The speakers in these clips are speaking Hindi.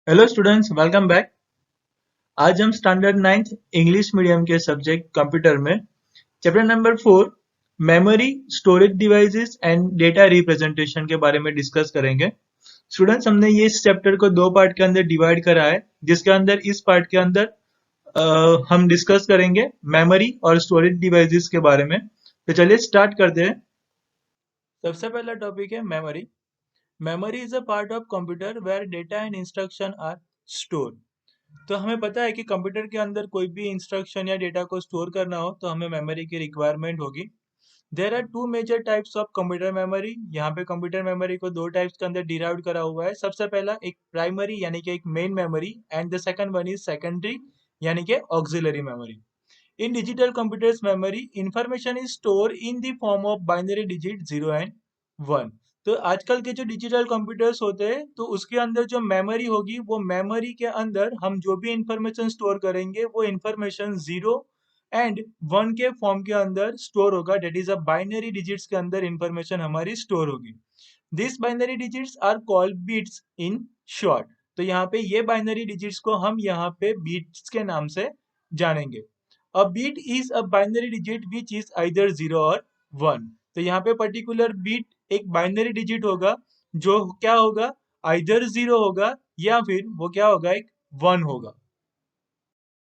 Hello students, welcome back. आज हम स्टैंडर्ड 9th इंग्लिश मीडियम के सब्जेक्ट कंप्यूटर में chapter number 4 memory, storage devices and data representation के बारे में डिस्कस करेंगे। स्टूडेंट्स, हमने ये इस चैप्टर को दो पार्ट के अंदर डिवाइड करा है, जिसके अंदर इस पार्ट के अंदर हम डिस्कस करेंगे मेमोरी और स्टोरेज डिवाइसेस के बारे में। तो चलिए स्टार्ट करते हैं। सबसे पहला टॉपिक है memory. Memory is a part of computer where data and instruction are store. तो हमें पता है कि कंप्यूटर के अंदर कोई भी इंस्ट्रक्शन या डेटा को स्टोर करना हो तो हमें मेमोरी की रिक्वायरमेंट होगी। There are two major types of computer memory. यहाँ पे कंप्यूटर मेमोरी को दो टाइप्स के अंदर डिराइव करा हुआ है। सबसे पहला एक प्राइमरी यानी कि एक main memory and the second one is secondary यानी कि auxiliary memory. In digital computers memory information is store in the form of binary digit 0 and 1। तो आजकल के जो डिजिटल कंप्यूटर्स होते हैं तो उसके अंदर जो मेमोरी होगी वो मेमोरी के अंदर हम जो भी इंफॉर्मेशन स्टोर करेंगे वो इंफॉर्मेशन 0 एंड 1 के फॉर्म के अंदर स्टोर होगा। Data is a binary digits के अंदर इंफॉर्मेशन हमारी स्टोर होगी। This binary digits are called bits in short. तो यहाँ पे ये बाइनरी डिजिट्स को हम यहाँ पे बिट्स के नाम से जानेंगे। A bit is a binary digit which is either 0 और 1। तो यहाँ पे पर्टिकुलर बिट एक बाइनरी डिजिट होगा जो क्या होगा, आइदर 0 होगा या फिर वो क्या होगा, एक 1 होगा।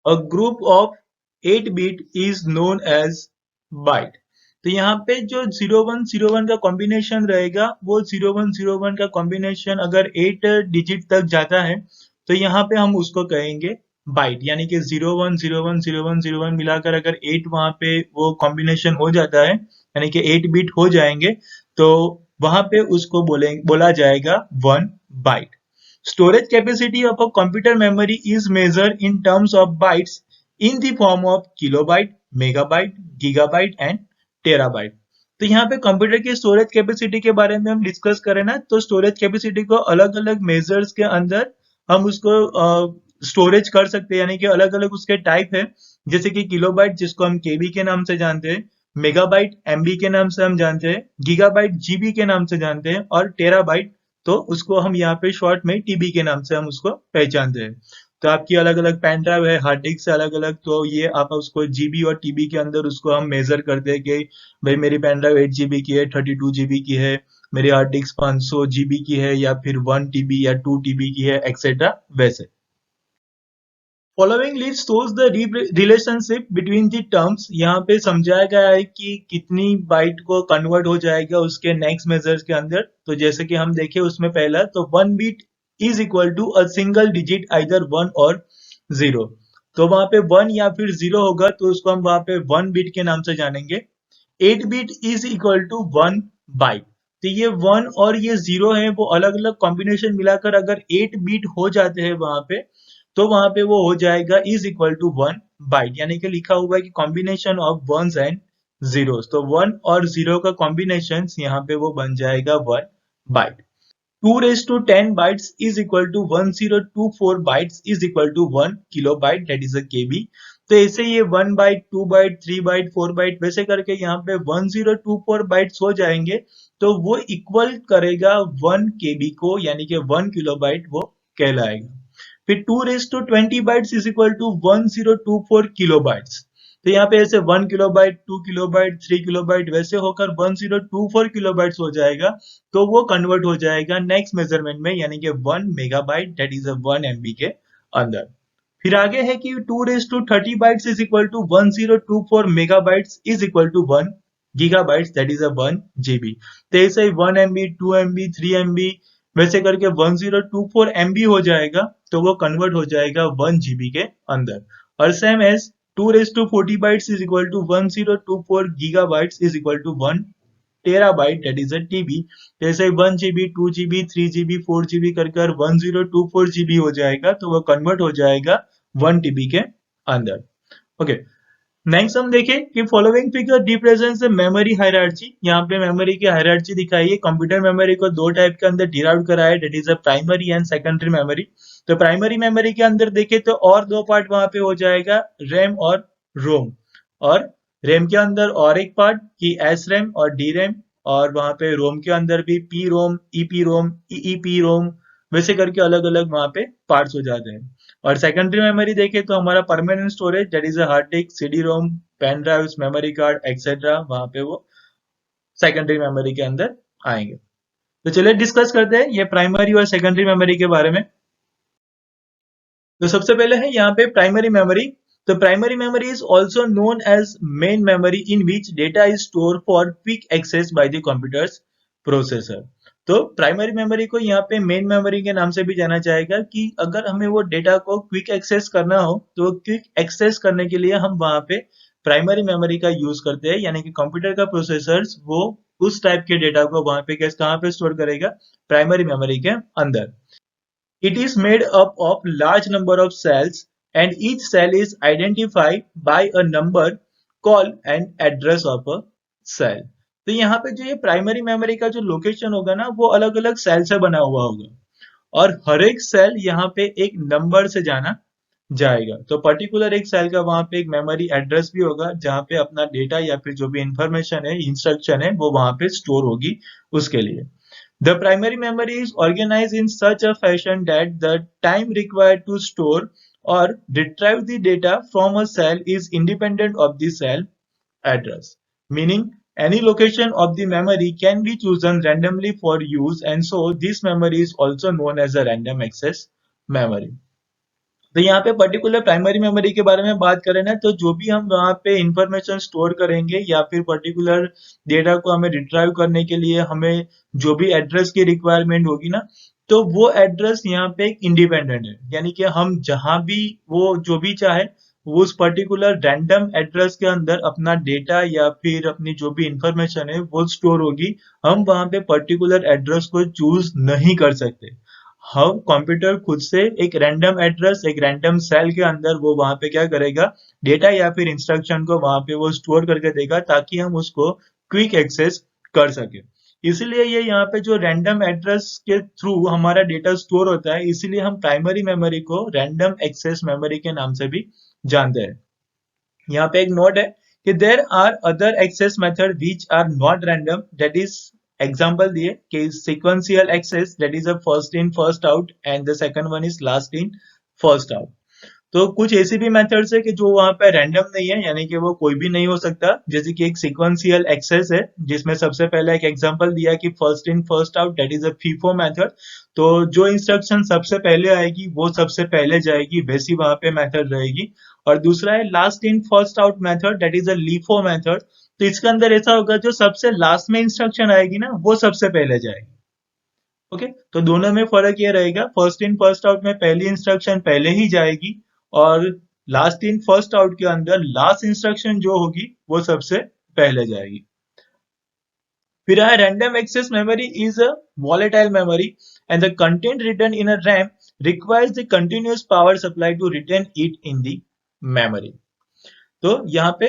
A group of 8 bit is known as byte। तो यहाँ पे जो 0101 का कॉम्बिनेशन रहेगा वो 0101 का कॉम्बिनेशन अगर 8 डिजिट तक जाता है तो यहाँ पे हम उसको कहेंगे बाइट। यानी कि 01010101 मिलाकर अगर 8 वहां पे वो कॉम्बिनेशन हो जाता है यानी कि 8 बिट हो जाएंगे तो वहां पे उसको बोला जाएगा 1 bite. Storage capacity of a computer memory is measured in terms of bytes in the form of kilobyte, megabyte, gigabyte and terabyte। तो यहाँ पे कंप्यूटर की स्टोरेज कैपेसिटी के बारे में हम डिस्कस करें ना, तो स्टोरेज कैपेसिटी को अलग अलग मेजर्स के अंदर हम उसको स्टोरेज कर सकते हैं। यानी कि अलग अलग उसके टाइप है, जैसे कि किलोबाइट जिसको हम केबी के नाम से जानते हैं, मेगाबाइट एमबी के नाम से हम जानते हैं, गीगाबाइट जीबी के नाम से जानते हैं और टेराबाइट तो उसको हम यहाँ पे शॉर्ट में टीबी के नाम से हम उसको पहचानते हैं। तो आपकी अलग अलग पेन ड्राइव है, हार्ड डिस्क से अलग अलग, तो ये आप उसको जीबी और टीबी के अंदर उसको हम मेजर करते हैं कि भाई मेरी पेन ड्राइव 8 जीबी की है, 32 जीबी की है, मेरी हार्ड डिस्क 500 जीबी की है या फिर 1 टीबी या 2 टीबी की है, एक्सेट्रा वैसे। Following list shows the relationship between the terms. यहाँ पे समझाया गया है कि कितनी बाइट को कन्वर्ट हो जाएगा उसके नेक्स्ट मेजर्स के अंदर। तो जैसे कि हम देखें उसमें पहला तो 1 bit is equal to a single digit either 1 और 0। तो वहां पे 1 या फिर 0 होगा तो उसको हम वहां पे 1 बिट के नाम से जानेंगे। 8 bit is equal to 1 byte. तो ये 1 और ये 0 है वो अलग अलग कॉम्बिनेशन मिलाकर अगर 8 बिट हो जाते हैं वहां पे तो वहां पे वो हो जाएगा इज इक्वल टू 1 बाइट। यानी कि लिखा हुआ है कि combination of ones and zeros. तो 1 और 0 का कॉम्बिनेशन यहाँ पे वो बन जाएगा 1 bite. 2 raised to 10 bytes is equal to 1024 bytes is equal to 1 kilobyte, that is a KB। तो ऐसे ये 1 बाइट, 2 बाइट, 3 बाइट, 4 बाइट वैसे करके यहाँ पे 1024 बाइट्स हो जाएंगे तो वो इक्वल करेगा 1 KB को, यानी कि 1 किलोबाइट वो कहलाएगा। फिर 2 raised to 20 bytes is equal to 1024 kilobytes. तो यहाँ पे ऐसे 1 किलोबाइट, 2 किलोबाइट, 3 किलोबाइट वैसे होकर 1024 किलोबाइट्स हो जाएगा। तो वो कन्वर्ट हो जाएगा नेक्स्ट मेजरमेंट में यानी कि 1 मेगाबाइट, दैट इज 1 MB के अंदर। फिर आगे है कि 2 raised to 30 bytes is equal to 1024 megabytes is equal to 1 gigabytes, that is 1 GB। तो ऐसे ही 1 MB, 2 MB, 3 MB वैसे करके 1024 MB हो जाएगा तो वो कन्वर्ट हो जाएगा 1 GB के अंदर। और same as 2 raised to 40 bytes is equal to 1024 gigabytes is equal to 1 TB, that is a TB। जैसे 1 GB, 2 GB, 3 GB, 4 GB कर 1024 GB हो जाएगा तो वो कन्वर्ट हो जाएगा 1 TB के अंदर। ओके, नेक्स्ट हम देखें कि following figure represents memory hierarchy. यहाँ पे मेमोरी की हायरार्ची दिखाई है। कंप्यूटर मेमोरी को दो टाइप के अंदर डिराइव करा है, that is a primary and secondary memory. तो प्राइमरी मेमोरी के अंदर देखें तो और दो पार्ट वहां पे हो जाएगा, रैम और रोम। और रैम के अंदर और एक पार्ट की एस रैम और डी रैम, और वहां पे रोम के अंदर भी पी रोम, ईपी रोम, ईईपी रोम, वैसे करके अलग अलग वहां पे पार्ट्स हो जाते हैं। और सेकेंडरी मेमोरी देखें तो हमारा permanent storage that is a hard disk, CD ROM, pen drive, memory card etcetera, वहां पे वो सेकेंडरी मेमोरी के अंदर आएंगे। तो चलिए डिस्कस करते हैं ये प्राइमरी और सेकेंडरी मेमोरी के बारे में। तो सबसे पहले है यहाँ पे प्राइमरी मेमोरी। तो primary memory is also known as main memory in which data is store for quick access by the computer's processor. तो प्राइमरी मेमोरी को यहाँ पे मेन मेमोरी के नाम से भी जाना जाएगा कि अगर हमें वो डेटा को क्विक एक्सेस करना हो तो क्विक एक्सेस करने के लिए हम वहां पे प्राइमरी मेमोरी का यूज करते हैं, यानी कि कंप्यूटर का प्रोसेसर वो उस टाइप के डेटा को वहां पे कहाँ पे स्टोर करेगा, प्राइमरी मेमोरी के अंदर। It is made up of large number of cells and each cell is identified by a number called an address of a cell। तो यहाँ पे जो ये प्राइमरी मेमोरी का जो लोकेशन होगा ना वो अलग अलग सेल से बना हुआ होगा और हर एक सेल यहाँ पे एक नंबर से जाना जाएगा। तो पर्टिकुलर एक सेल का वहां पे एक मेमोरी एड्रेस भी होगा जहाँ पे अपना डेटा या फिर जो भी इंफॉर्मेशन है, इंस्ट्रक्शन है, वो वहां पे स्टोर होगी उसके लिए। The primary memory is organized in such a fashion that the time required to store or retrieve the data from a cell is independent of the cell address, meaning any location of the memory can be chosen randomly for use, and so this memory is also known as a random access memory। तो यहाँ पे पर्टिकुलर प्राइमरी मेमोरी के बारे में बात करें ना, तो जो भी हम वहाँ पे इंफॉर्मेशन स्टोर करेंगे या फिर पर्टिकुलर डेटा को हमें रिट्राइव करने के लिए हमें जो भी एड्रेस की रिक्वायरमेंट होगी ना, तो वो एड्रेस यहाँ पे एक इंडिपेंडेंट है, यानी कि हम जहां भी वो जो भी चाहे वो उस पर्टिकुलर रैंडम एड्रेस के अंदर अपना डेटा या फिर अपनी जो भी इंफॉर्मेशन है वो स्टोर होगी। हम वहां पे पर्टिकुलर एड्रेस को चूज नहीं कर सकते। हम कंप्यूटर खुद से एक रैंडम एड्रेस, एक रैंडम सेल के अंदर वो वहां पे क्या करेगा, डेटा या फिर इंस्ट्रक्शन को वहां पे वो स्टोर करके देगा ताकि हम उसको क्विक एक्सेस कर सके। इसीलिए ये यहाँ पे जो रैंडम एड्रेस के थ्रू हमारा डेटा स्टोर होता है, इसीलिए हम प्राइमरी मेमोरी को रैंडम एक्सेस मेमोरी के नाम से भी जानते हैं। यहाँ पे एक नोट है कि there are other access method which are not random, that is example दिए कि sequential access that is a first in first out and the second one is last in first out. तो कुछ ऐसी भी मेथड्स है कि जो वहां पे रैंडम नहीं है, यानी कि वो कोई भी नहीं हो सकता, जैसे कि एक सीक्वेंशियल एक्सेस है जिसमें सबसे पहले एक एग्जांपल दिया कि first in first out that is a FIFO method. तो जो इंस्ट्रक्शन सबसे पहले आएगी वो सबसे पहले जाएगी, वैसी वहां पे मेथड रहेगी। और दूसरा है last in first out method that is a LIFO method. तो इसके अंदर ऐसा होगा जो सबसे लास्ट में इंस्ट्रक्शन आएगी ना वो सबसे पहले जाएगी। ओके, तो दोनों में फर्क ये रहेगा, फर्स्ट इन फर्स्ट आउट में पहली इंस्ट्रक्शन पहले ही जाएगी और लास्ट इन फर्स्ट आउट के अंदर लास्ट इंस्ट्रक्शन जो होगी वो सबसे पहले जाएगी। फिर है random access memory is a volatile memory and the content written in a RAM requires the continuous power supply to retain it in the memory। तो यहाँ पे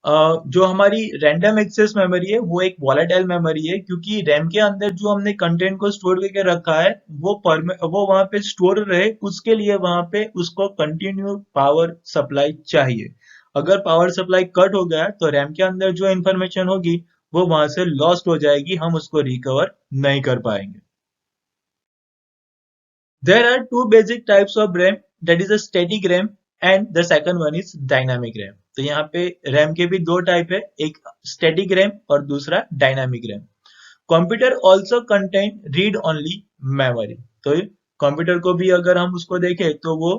जो हमारी रैंडम एक्सेस मेमोरी है वो एक वॉलेटाइल मेमोरी है, क्योंकि रैम के अंदर जो हमने कंटेंट को स्टोर करके रखा है वो वहां पे स्टोर रहे, उसके लिए वहां पे उसको कंटिन्यू पावर सप्लाई चाहिए। अगर पावर सप्लाई कट हो गया तो रैम के अंदर जो इंफॉर्मेशन होगी वो वहां से लॉस्ट हो जाएगी, हम उसको रिकवर नहीं कर पाएंगे। There are two basic types of RAM, that is a static RAM and the second one is dynamic RAM। तो यहाँ पे RAM के भी दो टाइप है, एक static RAM और दूसरा dynamic RAM। Computer also contain read only memory. तो कंप्यूटर को भी अगर हम उसको देखें तो वो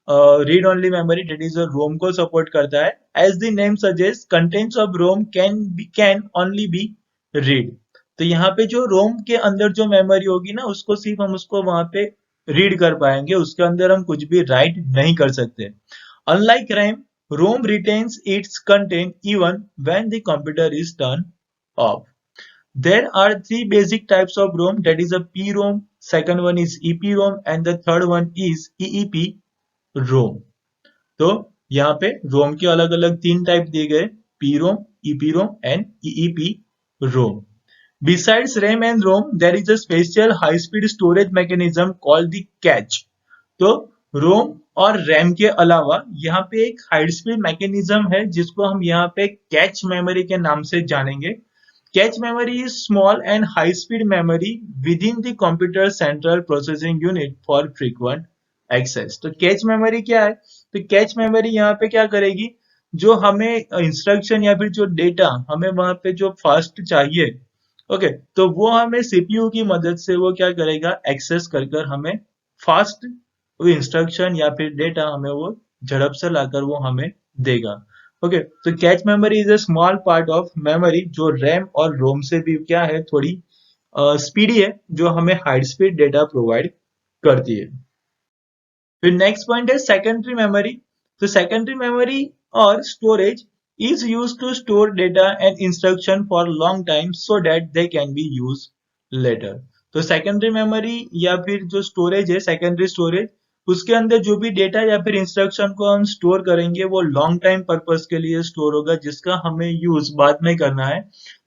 read only memory that is ROM को सपोर्ट करता है। As the name suggest contents of ROM can only be read. तो यहाँ पे जो रोम के अंदर जो मेमोरी होगी ना उसको सिर्फ हम उसको वहां पे रीड कर पाएंगे, उसके अंदर हम कुछ भी राइट नहीं कर सकते। Unlike RAM, ROM retains its content even when the computer is turn off. There are three basic types of ROM, that is a PROM, second one is EPROM and the third one is EEPROM। तो यहाँ पे ROM के अलग अलग तीन टाइप दिए गए, PROM, EPROM and EEPROM। Besides RAM and ROM, there is a special high-speed storage mechanism called the cache। तो ROM और RAM के अलावा यहाँ पे एक हाई स्पीड मैकेनिज्म है जिसको हम यहाँ पे कैच मेमोरी के नाम से जानेंगे। Cache memory is small and high speed memory within the computer central processing unit for frequent access. तो कैच मेमोरी क्या है? तो कैच मेमोरी यहाँ पे क्या करेगी, जो हमें इंस्ट्रक्शन या फिर जो डेटा हमें वहां पे जो फास्ट चाहिए, ओके, तो वो हमें सीपीयू की मदद से वो क्या करेगा, एक्सेस कर कर हमें फास्ट वो इंस्ट्रक्शन या फिर डेटा हमें वो झड़प से लाकर वो हमें देगा। ओके, तो cache memory is a small part of memory जो रैम और रोम से भी क्या है, थोड़ी स्पीडी है, जो हमें हाई स्पीड डेटा प्रोवाइड करती है। फिर नेक्स्ट पॉइंट है सेकेंडरी मेमोरी। तो सेकेंडरी मेमोरी और storage is used to store data and instruction for long time so that they can be used later। तो सेकेंडरी मेमोरी या फिर जो स्टोरेज है, सेकेंडरी स्टोरेज, उसके अंदर जो भी डेटा या फिर इंस्ट्रक्शन को हम स्टोर करेंगे वो लॉन्ग टाइम पर्पस के लिए स्टोर होगा, जिसका हमें यूज बाद में करना है।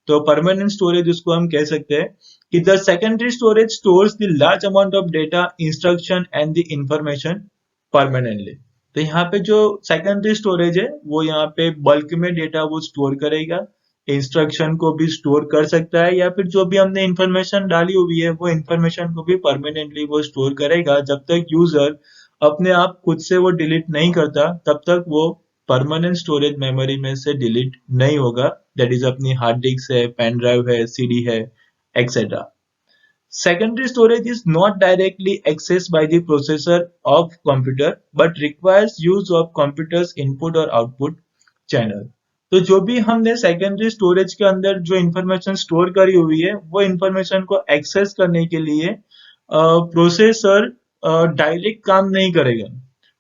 तो परमानेंट स्टोरेज उसको हम कह सकते हैं कि the secondary storage stores the large amount of data, instruction and the information permanently. तो यहाँ पे जो सेकेंडरी स्टोरेज है वो यहाँ पे बल्क में डेटा वो स्टोर करेगा, इंस्ट्रक्शन को भी स्टोर कर सकता है, या फिर जो भी हमने इंफॉर्मेशन डाली हुई है वो इंफॉर्मेशन को भी परमानेंटली वो स्टोर करेगा। जब तक यूजर अपने आप खुद से वो डिलीट नहीं करता तब तक वो परमानेंट स्टोरेज मेमोरी में से डिलीट नहीं होगा। दैट इज अपनी हार्ड डिस्क है, पेन ड्राइव है, सीडी है, etcetera. Secondary storage is not directly accessed by the processor of computer but requires use of computer's input or output channel। तो जो भी हमने सेकेंडरी स्टोरेज के अंदर जो इंफॉर्मेशन स्टोर करी हुई है वो इंफॉर्मेशन को एक्सेस करने के लिए प्रोसेसर डायरेक्ट काम नहीं करेगा।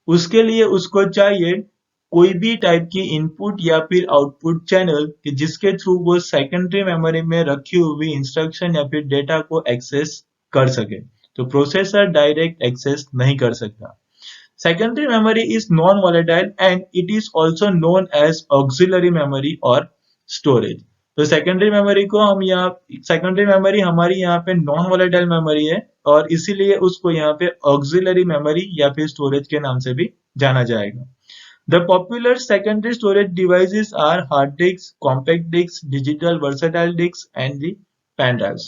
उसके लिए उसको चाहिए कोई भी टाइप की इनपुट या फिर आउटपुट चैनल कि जिसके थ्रू वो सेकेंडरी मेमोरी में रखी हुई इंस्ट्रक्शन या फिर डेटा को एक्सेस कर सके। तो प्रोसेसर डायरेक्ट एक्सेस नहीं कर सकता। Secondary memory is non volatile and it is also known as auxiliary memory और स्टोरेज। तो सेकेंडरी मेमोरी को हम यहाँ, सेकेंडरी मेमोरी हमारी यहाँ पे नॉन वॉलेटाइल मेमोरी है और इसीलिए उसको यहाँ पे ऑक्सिलरी मेमोरी या फिर स्टोरेज के नाम से भी जाना जाएगा। The popular secondary storage devices are hard disks, compact disks, digital versatile disks and the pen drives।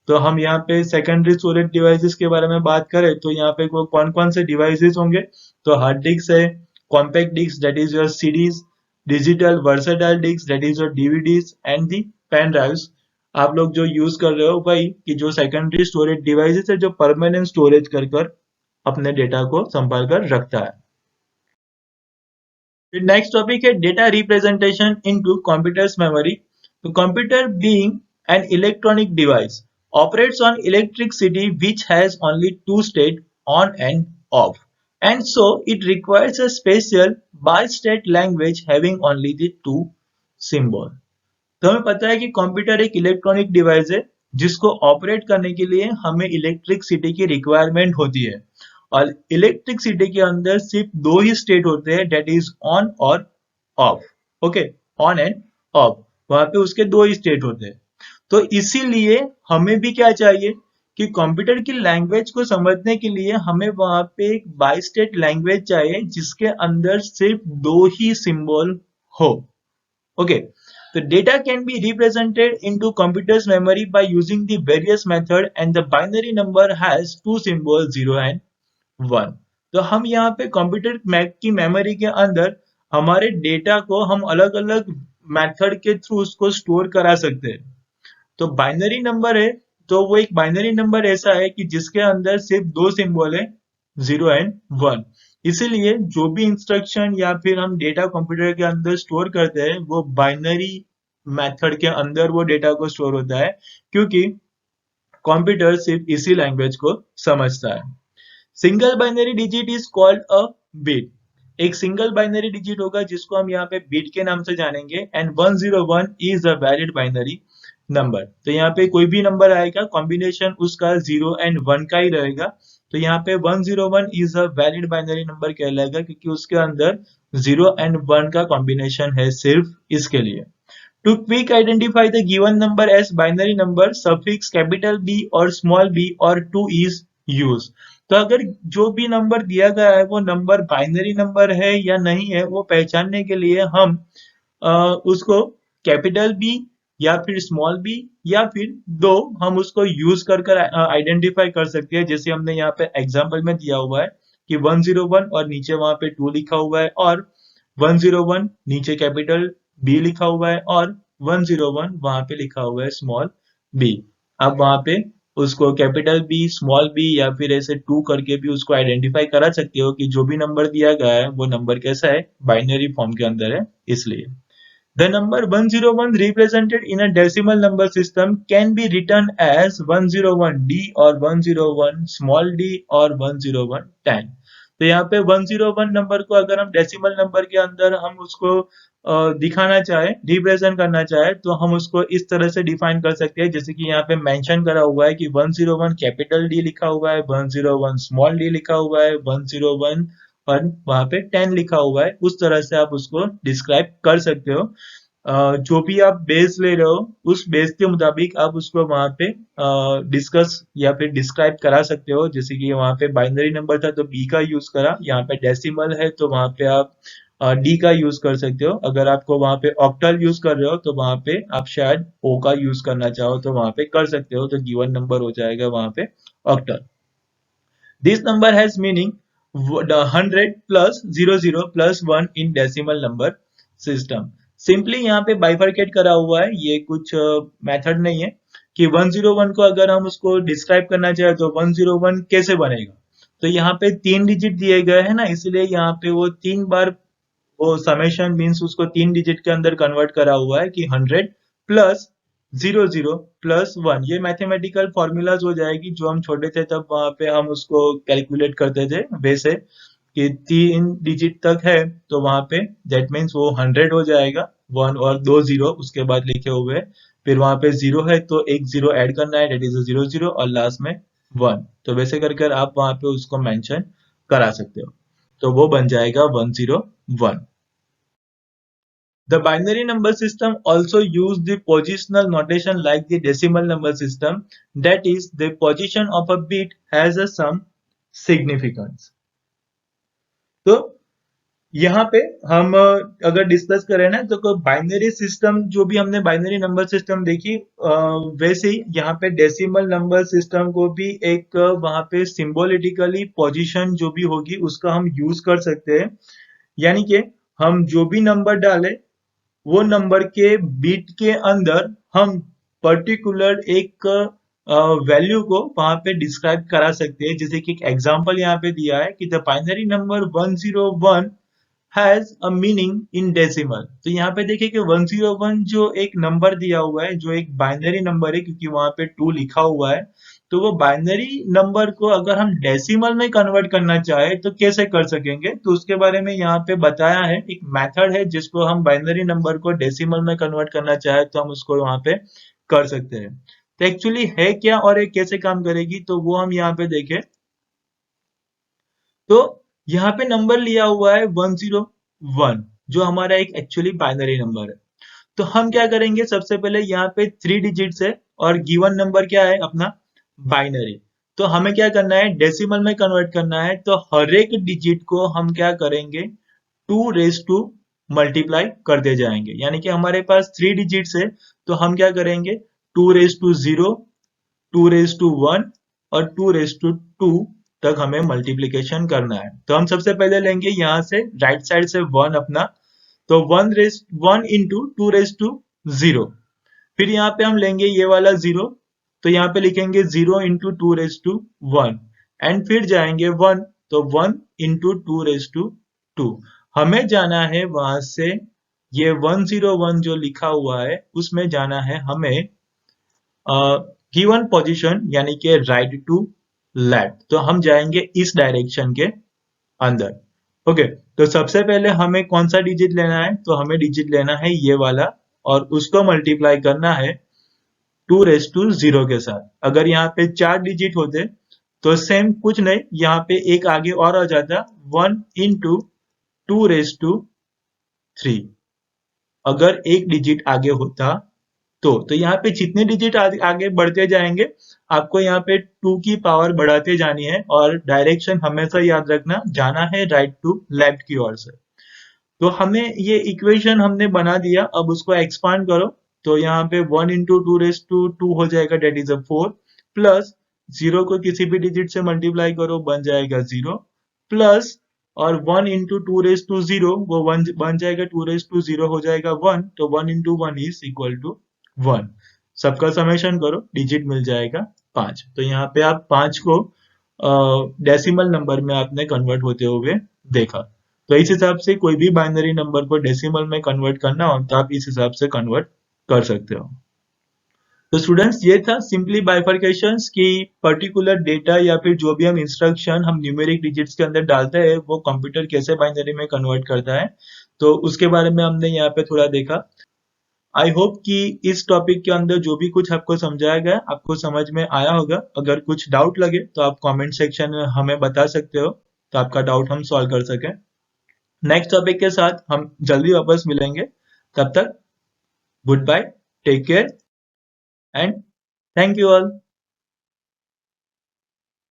तो हम यहाँ पे सेकेंडरी स्टोरेज डिवाइसेस के बारे में बात करें तो यहाँ पे कौन कौन से डिवाइसेस होंगे, तो हार्ड डिस्क है, compact disc that is your CDs, digital versatile disc that is your DVDs and the pen drives. आप लोग जो यूज कर रहे हो वही कि जो सेकेंडरी स्टोरेज डिवाइसेस है जो परमानेंट स्टोरेज कर अपने डेटा को संभाल कर रखता है। फिर नेक्स्ट टॉपिक है data representation into computers memory. तो computer being an electronic device operates on electricity which has only two states, on and off, and so it requires a special bi-state language having only the two symbol। तो हमें पता है कि कंप्यूटर एक इलेक्ट्रॉनिक डिवाइस है जिसको ऑपरेट करने के लिए हमें इलेक्ट्रिसिटी की रिक्वायरमेंट होती है और इलेक्ट्रिसिटी के अंदर सिर्फ दो ही स्टेट होते हैं, डेट इज ऑन और of. Okay, on end of, वहां पे उसके दो ही स्टेट होते हैं। तो इसीलिए हमें भी क्या चाहिए कि कंप्यूटर की लैंग्वेज को समझने के लिए हमें वहां पे एक बाई स्टेट लैंग्वेज चाहिए जिसके अंदर सिर्फ दो ही सिंबल हो। Okay, the data can be represented into computer's memory by using the various method and the binary number has two symbols 0 and 1। तो हम यहाँ पे कंप्यूटर की मेमोरी के अंदर हमारे डेटा को हम अलग अलग मेथड के थ्रू उसको स्टोर करा सकते हैं। तो बाइनरी नंबर है, तो वो एक बाइनरी नंबर ऐसा है कि जिसके अंदर सिर्फ दो सिंबल है, 0 एंड 1। इसीलिए जो भी इंस्ट्रक्शन या फिर हम डेटा कंप्यूटर के अंदर स्टोर करते हैं वो बाइनरी मेथड के अंदर वो डेटा को स्टोर होता है, क्योंकि कंप्यूटर सिर्फ इसी लैंग्वेज को समझता है। Single binary digit is called a bit. एक सिंगल बाइनरी डिजिट होगा जिसको हम यहाँ पे बिट के नाम से जानेंगे and 101 is a valid binary number. तो यहाँ पे कोई भी नंबर आएगा कॉम्बिनेशन उसका 0 एंड 1 का ही रहेगा। तो यहाँ पे 101 is a valid binary number कहलाएगा क्योंकि उसके अंदर 0 एंड 1 का कॉम्बिनेशन है सिर्फ इसके लिए। To quick identify the given number as binary number, suffix capital B और small b और 2 is used। तो अगर जो भी नंबर दिया गया है वो नंबर बाइनरी नंबर है या नहीं है वो पहचानने के लिए हम उसको कैपिटल बी या फिर स्मॉल बी, या फिर दो हम उसको यूज कर आइडेंटिफाई कर सकते हैं, जैसे हमने यहाँ पे एग्जांपल में दिया हुआ है कि 101 और नीचे वहां पे 2 लिखा हुआ है, और 101 नीचे कैपिटल बी लिखा हुआ है, और 101 वहां पे लिखा हुआ है स्मॉल बी। आप वहां पे उसको कैपिटल बी, स्मॉल बी या फिर ऐसे 2 करके भी उसको आइडेंटिफाई करा सकते हो कि जो भी नंबर दिया गया है वो नंबर कैसा है, बाइनरी फॉर्म के अंदर है इसलिए। The number 101 represented in a decimal number system can be written as 101D or 101 small d or 101 10। तो यहाँ पे 101 नंबर को अगर हम डेसिमल नंबर के अंदर हम उसको दिखाना चाहे, रिप्रेजेंट करना चाहे, तो हम उसको इस तरह से डिफाइन कर सकते हैं, जैसे कि यहाँ पे मेंशन करा हुआ है कि 101 कैपिटल डी लिखा हुआ है, 101 स्मॉल डी लिखा हुआ है, 101 और वहां पे 10 लिखा हुआ है। उस तरह से आप उसको डिस्क्राइब कर सकते हो। जो भी आप बेस ले रहे हो उस बेस के मुताबिक आप उसको वहां पे डिस्कस या फिर डिस्क्राइब करा सकते हो। जैसे कि वहां पे बाइनरी नंबर था तो बी का यूज करा, यहाँ पे डेसिमल है तो वहां पे आप डी का यूज कर सकते हो। अगर आपको वहां पे ऑक्टल यूज कर रहे हो तो वहां पे आप शायद ओ का यूज करना चाहो तो वहां पे कर सकते हो, तो गिवन नंबर हो जाएगा वहां पे octal. This number has meaning the 100 plus 00 plus 1 in decimal number system। Simply यहाँ पे बाइफरकेट करा हुआ है, ये कुछ मेथड नहीं है कि 101 को अगर हम उसको डिस्क्राइब करना चाहे तो 101 कैसे बनेगा। तो यहाँ पे 3 डिजिट दिए गए हैं ना, इसलिए यहाँ पे वो 3 बार वो समेशन मीन्स उसको 3 डिजिट के अंदर कन्वर्ट करा हुआ है कि 100 प्लस 00 प्लस 1। ये मैथमेटिकल फॉर्मूलाज हो जाएगी, जो हम छोटे थे तब वहां पे हम उसको कैलकुलेट करते थे वैसे कि 3 डिजिट तक है तो वहां पे दैट मीन्स वो 100 हो जाएगा, 1 और 2 जीरो उसके बाद लिखे हुए हैं। फिर वहां पे 0 है तो एक 0 ऐड करना है, दैट इज 00 और लास्ट में 1। तो वैसे कर कर आप वहां पे उसको मेंशन करा सकते हो, तो वो बन जाएगा 101। The binary number system also use the positional notation like the decimal number system, that is, the position of a bit has a some significance। तो यहाँ पे हम अगर डिस्कस करें ना तो बाइनरी सिस्टम, जो भी हमने बाइनरी नंबर सिस्टम देखी वैसे ही यहाँ पे डेसिमल नंबर सिस्टम को भी एक वहां पे सिंबोलिटिकली पोजीशन जो भी होगी उसका हम यूज कर सकते हैं। यानी कि हम जो भी नंबर डालें वो नंबर के बीट के अंदर हम पर्टिकुलर एक वैल्यू को वहां पे डिस्क्राइब करा सकते हैं। जैसे कि एक एग्जांपल यहाँ पे दिया है कि the binary number 101 has a meaning in decimal. तो यहाँ पे देखिए कि 101 जो एक नंबर दिया हुआ है, जो एक बाइनरी नंबर है क्योंकि वहां पे 2 लिखा हुआ है, तो वो बाइनरी नंबर को अगर हम डेसिमल में कन्वर्ट करना चाहे तो कैसे कर सकेंगे, तो उसके बारे में यहाँ पे बताया है। एक मेथड है जिसको हम बाइनरी नंबर को डेसिमल में कन्वर्ट करना चाहे तो हम उसको वहां पे कर सकते हैं। तो एक्चुअली है क्या और ये कैसे काम करेगी, तो वो हम यहाँ पे देखें। तो यहाँ पे नंबर लिया हुआ है 101 जो हमारा एक एक्चुअली बाइनरी नंबर है। तो हम क्या करेंगे, सबसे पहले यहाँ पे 3 डिजिट्स है और गिवन नंबर क्या है अपना बाइनरी। तो हमें क्या करना है, डेसिमल में कन्वर्ट करना है। तो हर एक डिजिट को हम क्या करेंगे, 2 रेज टू मल्टीप्लाई करते जाएंगे। यानी कि हमारे पास 3 डिजिट्स है तो हम क्या करेंगे, 2 रेज टू 0, 2 रेज टू 1 और 2 रेज टू 2 तक हमें मल्टीप्लीकेशन करना है। तो हम सबसे पहले लेंगे यहाँ से राइट साइड से 1 अपना, तो 1 इंटू 2 रेज टू 0। फिर यहाँ पे हम लेंगे ये वाला 0, तो यहाँ पे लिखेंगे 0 इंटू 2 रेज टू 1 एंड फिर जाएंगे 1, तो 1 इंटू 2 रेज टू 2। हमें जाना है वहां से ये 101 जो लिखा हुआ है उसमें जाना है हमें गिवन पोजीशन यानी कि राइट टू लेफ्ट। तो हम जाएंगे इस डायरेक्शन के अंदर। ओके, तो सबसे पहले हमें कौन सा डिजिट लेना है, तो हमें डिजिट लेना है ये वाला और उसको मल्टीप्लाई करना है 2 रेज टू 0 के साथ। अगर यहाँ पे 4 डिजिट होते तो सेम कुछ नहीं, यहाँ पे एक आगे और आ जाता 1 इंटू 2 रेज टू 3। अगर एक डिजिट आगे होता तो यहाँ पे जितने डिजिट आगे बढ़ते जाएंगे आपको यहाँ पे 2 की पावर बढ़ाते जानी है और डायरेक्शन हमेशा याद रखना, जाना है राइट टू लेफ्ट की ओर से। तो हमें ये इक्वेशन हमने बना दिया, अब उसको एक्सपांड करो तो यहाँ पे 1 इंटू 2 हो जाएगा, डेट इज अ 4, प्लस 0 को किसी भी डिजिट से मल्टीप्लाई करो बन जाएगा 0, प्लस और 1 इंटू 2 वो 1 बन जाएगा, 2 हो जाएगा 1, तो 1 इंटू 1 इज इक्वल टू 1। सबका समेशन करो, डिजिट मिल जाएगा 5। तो यहाँ पे आप 5 को डेसिमल नंबर में आपने कन्वर्ट होते हुए देखा। तो इस हिसाब से कोई भी बाइनरी नंबर को डेसिमल में कन्वर्ट करना हो तो आप इस हिसाब से कन्वर्ट कर सकते हो। तो स्टूडेंट्स, ये था सिंपली बाइफरकेशंस की पर्टिकुलर डेटा या फिर जो भी हम इंस्ट्रक्शन हम न्यूमेरिक डिजिट्स के अंदर डालते हैं वो कंप्यूटर कैसे बाइनरी में कन्वर्ट करता है, तो उसके बारे में हमने यहाँ पे थोड़ा देखा। आई होप कि इस टॉपिक के अंदर जो भी कुछ आपको समझाया गया आपको समझ में आया होगा। अगर कुछ डाउट लगे तो आप कमेंट सेक्शन में हमें बता सकते हो, तो आपका डाउट हम सॉल्व कर सकें। नेक्स्ट टॉपिक के साथ हम जल्दी वापस मिलेंगे। तब तक goodbye, take care and thank you all.